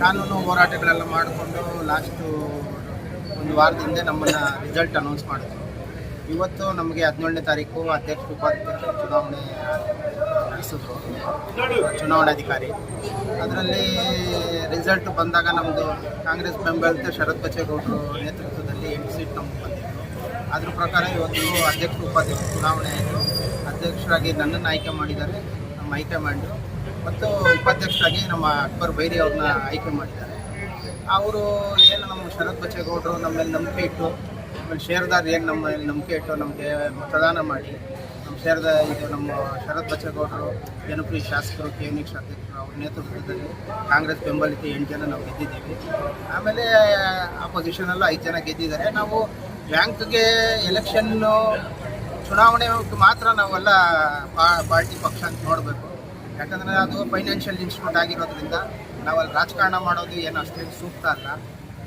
ಕಾನೂನು ಹೋರಾಟಗಳೆಲ್ಲ ಮಾಡಿಕೊಂಡು ಲಾಸ್ಟು ಒಂದು ವಾರದ ಹಿಂದೆ ನಮ್ಮನ್ನು ರಿಸಲ್ಟ್ ಅನೌನ್ಸ್ ಮಾಡಿದ್ರು. ಇವತ್ತು ನಮಗೆ 17ನೇ ತಾರೀಕು ಅಧ್ಯಕ್ಷ ಉಪಾಧ್ಯಕ್ಷ ಚುನಾವಣೆ ನಡೆಸಿದ್ರು ಚುನಾವಣಾಧಿಕಾರಿ. ಅದರಲ್ಲಿ ರಿಸಲ್ಟ್ ಬಂದಾಗ ನಮ್ಮದು ಕಾಂಗ್ರೆಸ್ ಬೆಂಬಲಿತ ಶರತ್ ಬಚ್ಚೇಗೌಡರು ನೇತೃತ್ವದಲ್ಲಿ 8 ಸೀಟ್ ನಮಗೆ ಬಂದಿತ್ತು. ಅದ್ರ ಪ್ರಕಾರ ಇವತ್ತು ಅಧ್ಯಕ್ಷ ಉಪಾಧ್ಯಕ್ಷ ಚುನಾವಣೆ ಆಯಿತು. ಅಧ್ಯಕ್ಷರಾಗಿ ನನ್ನನ್ನು ಆಯ್ಕೆ ಮಾಡಿದ್ದಾರೆ ನಮ್ಮ ಹೈಕಮಾಂಡು, ಮತ್ತು ಉಪಾಧ್ಯಕ್ಷರಾಗಿ ನಮ್ಮ ಅಕ್ಬರ್ ಬೈರಿ ಅವ್ರನ್ನ ಆಯ್ಕೆ ಮಾಡಿದ್ದಾರೆ. ಅವರು ಏನು ನಮ್ಮ ಶರತ್ ಬಚ್ಚೇಗೌಡರು ನಮ್ಮ ಮೇಲೆ ನಂಬಿಕೆ ಇಟ್ಟು, ಆಮೇಲೆ ಷೇರುದಾರರು ಏನು ನಮ್ಮ ಮೇಲೆ ನಂಬಿಕೆ ಇಟ್ಟು ನಮಗೆ ಮತದಾನ ಮಾಡಿ ನಮ್ಮ ಶರತ್ ಬಚ್ಚೇಗೌಡರು ಜನಪ್ರಿಯ ಶಾಸಕರು KNX ಅಧ್ಯಕ್ಷರು ಅವ್ರ ನೇತೃತ್ವದಲ್ಲಿ ಕಾಂಗ್ರೆಸ್ ಬೆಂಬಲಿತ 8 ಜನ ನಾವು ಗೆದ್ದಿದ್ದೀವಿ. ಆಮೇಲೆ ಅಪೋಸಿಷನಲ್ಲೂ 5 ಜನ ಗೆದ್ದಿದ್ದಾರೆ. ನಾವು ಬ್ಯಾಂಕ್ಗೆ ಎಲೆಕ್ಷನ್ನು ಚುನಾವಣೆ ಮಾತ್ರ ನಾವೆಲ್ಲ ಪಾರ್ಟಿ ಪಕ್ಷ ಅಂತ ನೋಡಬೇಕು. ಯಾಕಂದರೆ ಅದು ಫೈನಾನ್ಷಿಯಲ್ ಇನ್ಸ್ಟಿಟ್ಯೂಟ್ ಆಗಿರೋದ್ರಿಂದ ನಾವಲ್ಲಿ ರಾಜಕಾರಣ ಮಾಡೋದು ಏನು ಅಷ್ಟೇನು ಸೂಕ್ತ ಅಲ್ಲ.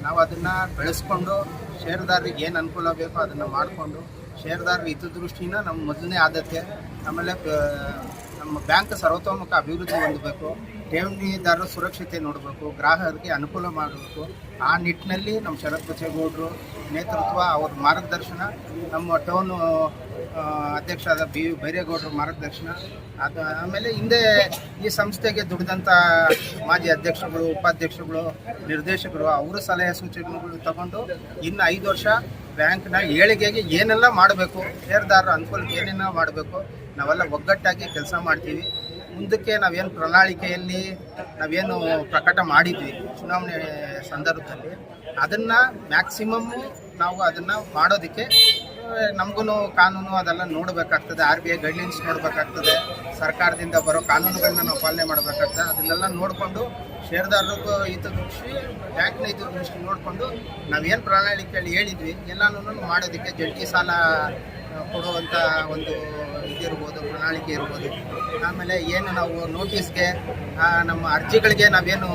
ನಾವು ಅದನ್ನು ಬೆಳೆಸ್ಕೊಂಡು ಷೇರುದಾರರಿಗೆ ಏನು ಅನುಕೂಲ ಬೇಕೋ ಅದನ್ನು ಮಾಡಿಕೊಂಡು ಷೇರುದಾರರ ಹಿತದೃಷ್ಟಿನ ನಮ್ಮ ಮೊದಲನೇ ಆದ್ಯತೆ. ಆಮೇಲೆ ನಮ್ಮ ಬ್ಯಾಂಕ್ ಸರ್ವತೋಮುಖ ಅಭಿವೃದ್ಧಿ ಹೊಂದಬೇಕು, ಠೇವಣಿದಾರರ ಸುರಕ್ಷತೆ ನೋಡಬೇಕು, ಗ್ರಾಹಕರಿಗೆ ಅನುಕೂಲ ಮಾಡಬೇಕು. ಆ ನಿಟ್ಟಿನಲ್ಲಿ ನಮ್ಮ ಶರತ್ ಬಚ್ಚೇಗೌಡರು ನೇತೃತ್ವ, ಅವ್ರ ಮಾರ್ಗದರ್ಶನ, ನಮ್ಮ ಟೌನು ಅಧ್ಯಕ್ಷರಾದ ಬೈರೇಗೌಡರ ಮಾರ್ಗದರ್ಶನ, ಅದು ಆಮೇಲೆ ಹಿಂದೆ ಈ ಸಂಸ್ಥೆಗೆ ದುಡಿದಂಥ ಮಾಜಿ ಅಧ್ಯಕ್ಷರುಗಳು, ಉಪಾಧ್ಯಕ್ಷರುಗಳು, ನಿರ್ದೇಶಕರು ಅವರ ಸಲಹೆ ಸೂಚನೆಗಳು ತಗೊಂಡು ಇನ್ನು 5 ವರ್ಷ ಬ್ಯಾಂಕ್ನ ಏಳಿಗೆಗೆ ಏನೆಲ್ಲ ಮಾಡಬೇಕು, ಷೇರುದಾರರ ಅನುಕೂಲಕ್ಕೆ ಏನೇನೋ ಮಾಡಬೇಕು, ನಾವೆಲ್ಲ ಒಗ್ಗಟ್ಟಾಗಿ ಕೆಲಸ ಮಾಡ್ತೀವಿ. ಮುಂದಕ್ಕೆ ನಾವೇನು ಪ್ರಣಾಳಿಕೆಯಲ್ಲಿ ನಾವೇನು ಪ್ರಕಟ ಮಾಡಿದ್ವಿ ಚುನಾವಣೆ ಸಂದರ್ಭದಲ್ಲಿ, ಅದನ್ನು ಮ್ಯಾಕ್ಸಿಮಮ್ಮು ನಾವು ಅದನ್ನು ಮಾಡೋದಕ್ಕೆ ನಮಗೂ ಕಾನೂನು ಅದೆಲ್ಲ ನೋಡಬೇಕಾಗ್ತದೆ. RBI ಗೈಡ್ಲೈನ್ಸ್ ನೋಡಬೇಕಾಗ್ತದೆ, ಸರ್ಕಾರದಿಂದ ಬರೋ ಕಾನೂನುಗಳನ್ನ ನಾವು ಪಾಲನೆ ಮಾಡಬೇಕಾಗ್ತದೆ. ಅದನ್ನೆಲ್ಲ ನೋಡಿಕೊಂಡು ಷೇರುದಾರರಿಗೂ ಹಿತದೃಷ್ಟಿ, ಬ್ಯಾಂಕ್ನ ಹಿತದೃಷ್ಟಿ ನೋಡಿಕೊಂಡು ನಾವೇನು ಪ್ರಣಾಳಿಕೆಯಲ್ಲಿ ಹೇಳಿದ್ವಿ ಎಲ್ಲನೂ ಮಾಡೋದಕ್ಕೆ ಜಂಟಿ ಸಾಲ ಕೊಡುವಂಥ ಒಂದು ಇದಿರ್ಬೋದು, ಪ್ರಣಾಳಿಕೆ ಇರ್ಬೋದು. ಆಮೇಲೆ ಏನು ನಾವು ನೋಟಿಸ್ಗೆ ನಮ್ಮ ಅರ್ಜಿಗಳಿಗೆ ನಾವೇನು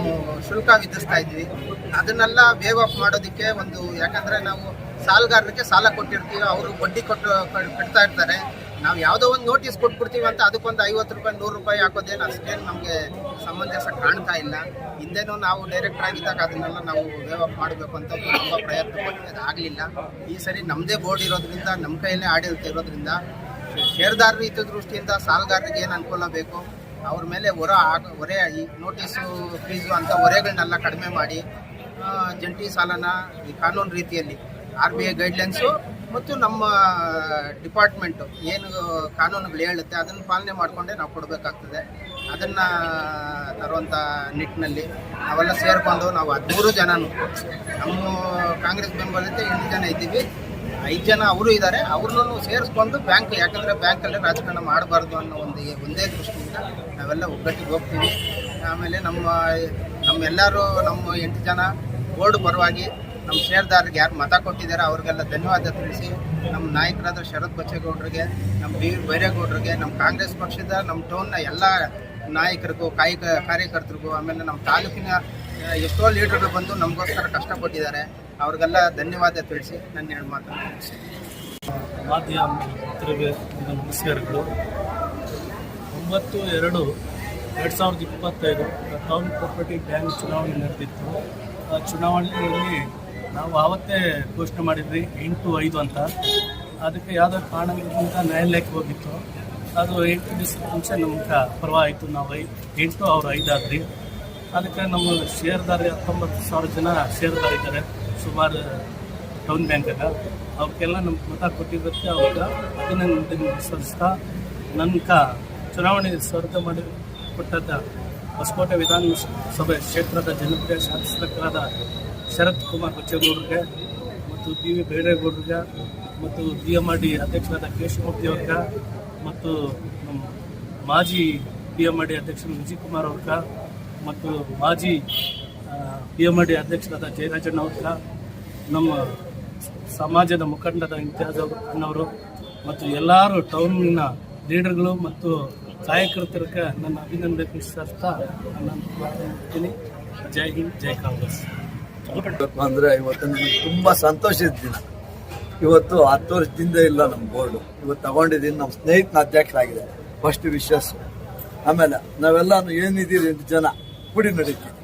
ಶುಲ್ಕ ವಿಧಿಸ್ತಾ ಇದ್ವಿ ಅದನ್ನೆಲ್ಲ ವೇವ್ ಆಫ್ ಮಾಡೋದಕ್ಕೆ ಒಂದು, ಯಾಕಂದರೆ ನಾವು ಸಾಲಗಾರರಿಗೆ ಸಾಲ ಕೊಟ್ಟಿರ್ತೀವಿ, ಅವರು ಬಡ್ಡಿ ಕಟ್ತಾ ಇರ್ತಾರೆ. ನಾವು ಯಾವುದೋ ಒಂದು ನೋಟಿಸ್ ಕೊಟ್ಬಿಡ್ತೀವಿ ಅಂತ ಅದಕ್ಕೊಂದು 50 ರೂಪಾಯಿ 100 ರೂಪಾಯಿ ಹಾಕೋದೇನು ಅಷ್ಟೇನು ನಮಗೆ ಸಮಂಜಸ ಕಾಣ್ತಾ ಇಲ್ಲ. ಹಿಂದೆನೂ ನಾವು ಡೈರೆಕ್ಟರ್ ಆಗಿದ್ದಾಗ ಅದನ್ನೆಲ್ಲ ನಾವು ವೇವ್ ಆಫ್ ಮಾಡಬೇಕು ಅಂತ ತುಂಬ ಪ್ರಯತ್ನ ಪಟ್ಟು ಅದು ಆಗಲಿಲ್ಲ. ಈ ಸರಿ ನಮ್ಮದೇ ಬೋರ್ಡ್ ಇರೋದ್ರಿಂದ, ನಮ್ಮ ಕೈಯಲ್ಲೇ ಆಡಳಿತ ಇರೋದ್ರಿಂದ ಷೇರುದಾರರ ಹಿತದೃಷ್ಟಿಯಿಂದ ಸಾಲಗಾರರಿಗೆ ಏನು ಅನುಕೂಲ ಬೇಕು ಅವ್ರ ಮೇಲೆ ಹೊರೆ ಈ ನೋಟಿಸು ಫೀಸು ಅಂತ ಹೊರೆಗಳನ್ನೆಲ್ಲ ಕಡಿಮೆ ಮಾಡಿ ಜಂಟಿ ಸಾಲನ ಈ ಕಾನೂನು ರೀತಿಯಲ್ಲಿ RBI ಗೈಡ್ಲೈನ್ಸು ಮತ್ತು ನಮ್ಮ ಡಿಪಾರ್ಟ್ಮೆಂಟು ಏನು ಕಾನೂನುಗಳು ಹೇಳುತ್ತೆ ಅದನ್ನು ಪಾಲನೆ ಮಾಡಿಕೊಂಡೇ ನಾವು ಕೊಡಬೇಕಾಗ್ತದೆ. ಅದನ್ನು ತರುವಂಥ ನಿಟ್ಟಿನಲ್ಲಿ ನಾವೆಲ್ಲ ಸೇರಿಕೊಂಡು ನಾವು 13 ಜನನು ನಮ್ಮ ಕಾಂಗ್ರೆಸ್ ಬೆಂಬಲಿತ 8 ಜನ ಇದ್ದೀವಿ, 5 ಜನ ಅವರು ಇದ್ದಾರೆ. ಅವ್ರನ್ನೂ ಸೇರಿಸ್ಕೊಂಡು ಬ್ಯಾಂಕ್, ಯಾಕಂದರೆ ಬ್ಯಾಂಕಲ್ಲಿ ರಾಜಕಾರಣ ಮಾಡಬಾರ್ದು ಅನ್ನೋ ಒಂದೇ ದೃಷ್ಟಿಯಿಂದ ನಾವೆಲ್ಲ ಒಗ್ಗಟ್ಟಿಗೆ ಹೋಗ್ತೀವಿ. ಆಮೇಲೆ ನಮ್ಮೆಲ್ಲರೂ ನಮ್ಮ 8 ಜನ ಬೋರ್ಡ್ ಪರವಾಗಿ ನಮ್ಮ ಷೇರುದಾರರಿಗೆ ಯಾರು ಮತ ಕೊಟ್ಟಿದ್ದಾರೆ ಅವ್ರಿಗೆಲ್ಲ ಧನ್ಯವಾದ ತಿಳಿಸಿ, ನಮ್ಮ ನಾಯಕರಾದ ಶರತ್ ಬಚ್ಚೇಗೌಡರಿಗೆ, ನಮ್ಮ ಬೈರೇಗೌಡರಿಗೆ, ನಮ್ಮ ಕಾಂಗ್ರೆಸ್ ಪಕ್ಷದ ನಮ್ಮ ಟೌನ್ನ ಎಲ್ಲ ನಾಯಕರಿಗೂ, ಕಾರ್ಯಕರ್ತರಿಗೂ, ಆಮೇಲೆ ನಮ್ಮ ತಾಲೂಕಿನ ಎಷ್ಟೋ ಲೀಡರ್ಗಳು ಬಂದು ನಮಗೋಸ್ಕರ ಕಷ್ಟಪಟ್ಟಿದ್ದಾರೆ, ಅವ್ರಿಗೆಲ್ಲ ಧನ್ಯವಾದ ತಿಳಿಸಿ ನನ್ನ 2 ಮಾತನ್ನು ತಿಳಿಸಿ. ಮಾಧ್ಯಮ ಮಿತ್ರರಿಗೆ ನಮಸ್ಕಾರಗಳು. 9/2/2025 ಟೌನ್ ಕೋಆಪರೇಟಿವ್ ಬ್ಯಾಂಕ್ ಚುನಾವಣೆ ನಡೆದಿತ್ತು. ಆ ಚುನಾವಣೆಯಲ್ಲಿ ನಾವು ಆವತ್ತೇ ಘೋಷಣೆ ಮಾಡಿದ್ವಿ 8/5 ಅಂತ. ಅದಕ್ಕೆ ಯಾವುದೋ ಕಾರಣದಿಂದ ನ್ಯಾಯಾಲಯಕ್ಕೆ ಹೋಗಿತ್ತು. ಅದು 8 ದಿವಸದ ಮುಂಚೆ ನಮ್ಗೆ ಪರವಾಯಿತು. ನಾವು 8 ಅವ್ರು 5 ಆದ್ರಿ. ಅದಕ್ಕೆ ನಮ್ಮ ಷೇರುದಾರ 19,000 ಜನ ಷೇರುದಾರಿದ್ದಾರೆ ಸುಮಾರು ಟೌನ್ ಬ್ಯಾಂಕಾಗ. ಅವಕ್ಕೆಲ್ಲ ನಮ್ಗೆ ಮತ ಕೊಟ್ಟಿದ್ದಕ್ಕೆ ಅವಾಗ ಅಭಿನಂದನೆ ಸಲ್ಲಿಸ್ತಾ ನನ್ನ ಚುನಾವಣೆ ಸ್ಪರ್ಧೆ ಮಾಡಿ ಕೊಟ್ಟದ್ದ ಹೊಸಕೋಟೆ ವಿಧಾನಸಭೆ ಕ್ಷೇತ್ರದ ಜನಪ್ರಿಯ ಶಾಸಕರಾದ ಶರತ್ ಕುಮಾರ್ ಬಚ್ಚೇಗೌಡರಿಗೆ ಮತ್ತು BV ಬೈರೇಗೌಡರಿಗೆ ಮತ್ತು BMRD ಅಧ್ಯಕ್ಷರಾದ ಕೇಶಮೂರ್ತಿ ಅವ್ರಿಗೆ ಮತ್ತು ನಮ್ಮ ಮಾಜಿ BMRD ಅಧ್ಯಕ್ಷರು ವಿಜಯ್ ಕುಮಾರ್ ಅವ್ರಿಗೆ ಮತ್ತು ಮಾಜಿ BMRD ಅಧ್ಯಕ್ಷರಾದ ಜಯರಾಜಣ್ಣ ಅವ್ರಿಗೆ, ನಮ್ಮ ಸಮಾಜದ ಮುಖಂಡದ ಇಂತಿಯಾಜ್ ಅಣ್ಣವರು ಮತ್ತು ಎಲ್ಲರೂ ಟೌನಿನ ಲೀಡರ್ಗಳು ಮತ್ತು ಕಾರ್ಯಕರ್ತರಿಗೆ ನನ್ನ ಅಭಿನಂದನೆ ಸಲ್ಲಿಸ್ತಾ ನಾನು ಮಾತನಾಡ್ತೀನಿ. ಜೈ ಹಿಂದ್, ಜೈ ಕಾಂಗ್ರೆಸ್. ಅಂದರೆ ಇವತ್ತು ನನಗೆ ತುಂಬ ಸಂತೋಷದ ದಿನ. ಇವತ್ತು 10 ವರ್ಷದಿಂದ ಇಲ್ಲ ನಮ್ಮ ಬೋರ್ಡು, ಇವತ್ತು ತಗೊಂಡಿದ್ದೀನಿ. ನಮ್ಮ ಸ್ನೇಹಿತನ ಅಧ್ಯಕ್ಷರಾಗಿದೆ, ಫಸ್ಟ್ ವಿಶ್ವಾಸ. ಆಮೇಲೆ ನಾವೆಲ್ಲ ಏನಿದ್ದೀರಿ 8 ಜನ ಕೂಡಿ ನಡೀತೀವಿ.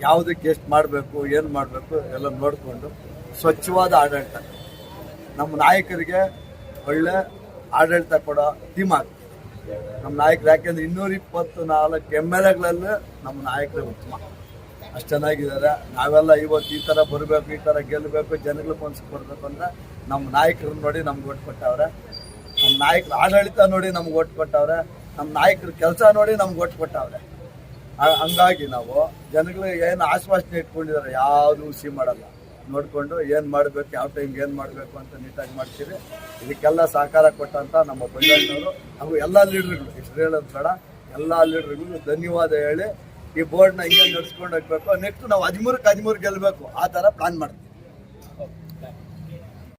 ಯಾವುದಕ್ಕೆ ಎಷ್ಟು ಮಾಡಬೇಕು ಏನು ಮಾಡಬೇಕು ಎಲ್ಲ ನೋಡಿಕೊಂಡು ಸ್ವಚ್ಛವಾದ ಆಡಳಿತ ನಮ್ಮ ನಾಯಕರಿಗೆ ಒಳ್ಳೆ ಆಡಳಿತ ಕೊಡೋ ಟೀಮ್ ಆಗ್ತದೆ ನಮ್ಮ ನಾಯಕರು. ಯಾಕೆಂದ್ರೆ 224 MLAಗಳಲ್ಲಿ ನಮ್ಮ ನಾಯಕರೇ ಉತ್ತಮ, ಅಷ್ಟು ಚೆನ್ನಾಗಿದ್ದಾರೆ. ನಾವೆಲ್ಲ ಇವತ್ತು ಈ ಥರ ಬರಬೇಕು, ಈ ಥರ ಗೆಲ್ಲಬೇಕು, ಜನಗಳಿಗೆ ಮನ್ಸಿಗೆ ಬರಬೇಕು ಅಂದರೆ ನಮ್ಮ ನಾಯಕರನ್ನ ನೋಡಿ ನಮ್ಗೆ ಓಟ್ ಕೊಟ್ಟವ್ರೆ, ನಮ್ಮ ನಾಯಕರ ಆಡಳಿತ ನೋಡಿ ನಮ್ಗೆ ಓಟ್ ಕೊಟ್ಟವ್ರೆ, ನಮ್ಮ ನಾಯಕರ ಕೆಲಸ ನೋಡಿ ನಮ್ಗೆ ಓಟ್ ಕೊಟ್ಟವ್ರೆ. ಹಂಗಾಗಿ ನಾವು ಜನಗಳಿಗೆ ಏನು ಆಶ್ವಾಸನೆ ಇಟ್ಕೊಂಡಿದ್ದಾರೆ ಯಾವುದು ಹುಸಿ ಮಾಡಲ್ಲ, ನೋಡಿಕೊಂಡು ಏನು ಮಾಡಬೇಕು, ಯಾವ ಟೈಮ್ಗೆ ಏನು ಮಾಡಬೇಕು ಅಂತ ನೀಟಾಗಿ ಮಾಡ್ತೀವಿ. ಇದಕ್ಕೆಲ್ಲ ಸಹಕಾರ ಕೊಟ್ಟಂಥ ನಮ್ಮ ಬಳ್ಳಾರಿನವರು ಹಾಗೂ ಎಲ್ಲ ಲೀಡ್ರುಗಳು, ಇಷ್ಟು ಹೇಳೋದು ಬೇಡ, ಎಲ್ಲ ಲೀಡ್ರುಗಳು ಧನ್ಯವಾದ ಹೇಳಿ ಈ ಬೋರ್ಡ್ನ ಹಿಂಗೆ ನಡೆಸ್ಕೊಂಡು ಹೋಗ್ಬೇಕು. ನೆಕ್ಸ್ಟ್ ನಾವು 13ಕ್ಕೆ 13 ಗೆಲ್ಲಬೇಕು, ಆ ಥರ ಪ್ಲಾನ್ ಮಾಡ್ತೀವಿ.